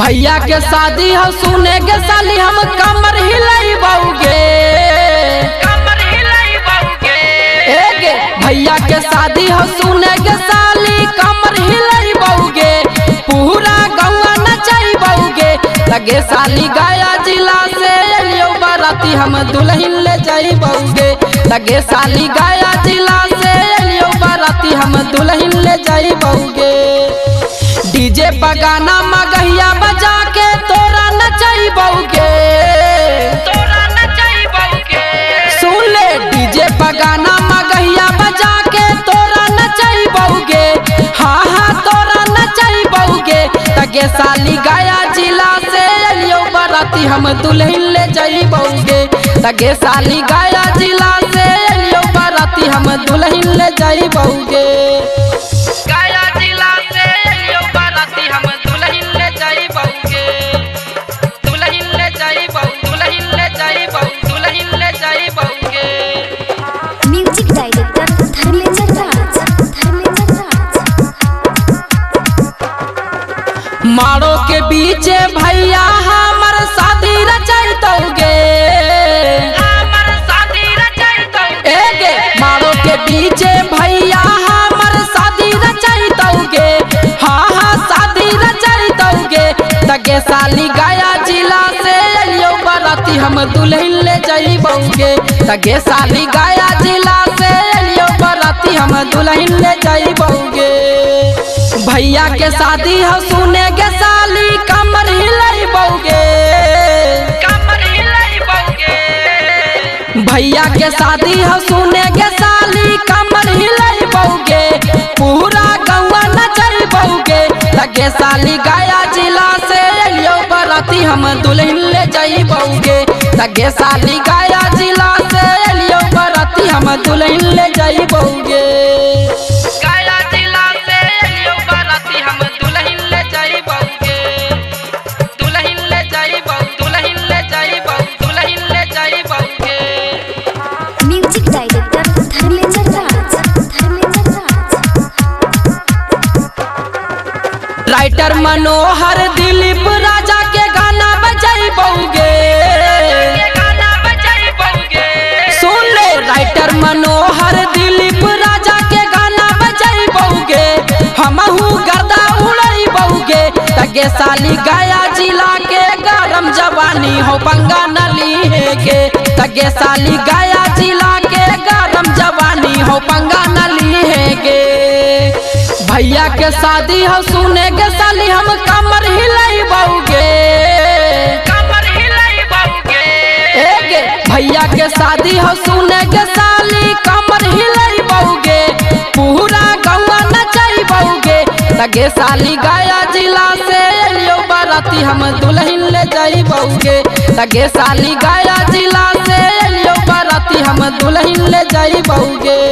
भैया के शादी हो सुने के साली हम कमर हिलाई बउगे। भैया के शादी हो सुने के साली कमर हिलाई बउगे। पूरा गौवा नचाई बउगे। लगे साली गया जिला से एलियो बाराती हम दुल्हन ले जाई बउगे। लगे साली गया जिला से एलियो बाराती हम दुल्हन ले जाई बउगे। डीजे पगाना मगहिया बजा के तोरा नचाई बउगे। सुन ले डीजे पगाना मगहिया बजा के तोरा नचाई बउगे। हाँ हाँ तोरा नचाई बउगे। लगे साली गया जिला से एलियो बाराती हम दुल्हन ले जाई बउगे। लगे साली गया जिला से एलियो बाराती हम दुल्हन ले जाई बउगे। मारो के बीचे भैया हमर शादी रचाइतोगे। मारो के बीचे भैया हमर शादी रचाइतोगे। हाँ हाँ शादी रचाइतोगे। तगे साली गया जिला से एलियो बाराती हम दुल्हन ले जाई बउगे। तगे साली गया जिला से एलियो बाराती हम दुल्हन ले जाई बउगे। भैया के शादी हो सुने के साली कमर हिलाई बउगे। भैया के शादी हो सुने के साली कमर हिलाई बउगे। पूरा गौवा नचाई बउगे। लगे साली गया जिला से एलियो बाराती हम दुल्हन ले जाई बउगे। लगे साली गया जिला से एलियो बाराती हम दुल्हन ले जाई बउगे। राइटर मनोहर दिलीप राजा के गाना बजाई बउगे। सुन ले राइटर मनोहर दिलीप राजा के गाना बजाई बउगे। हमहू गर्दा उड़ाई बउगे। तगे साली गया जिला के गरम जवानी हो पंगा नली है के। तगे साली गया जिला के गरम जवानी हो पंगा नली है के। भैया के शादी हो सुने के साली हम कमर हिलाई बउगे। भैया के शादी हो सुने के साली कमर हिलाई बउगे। पूरा गौवा नचाई बउगे। लगे साली गया जिला से एलियो बाराती हम दुल्हन ले जाई बउगे। लगे साली गया जिला से एलियो बाराती हम दुल्हन ले जाई बउगे।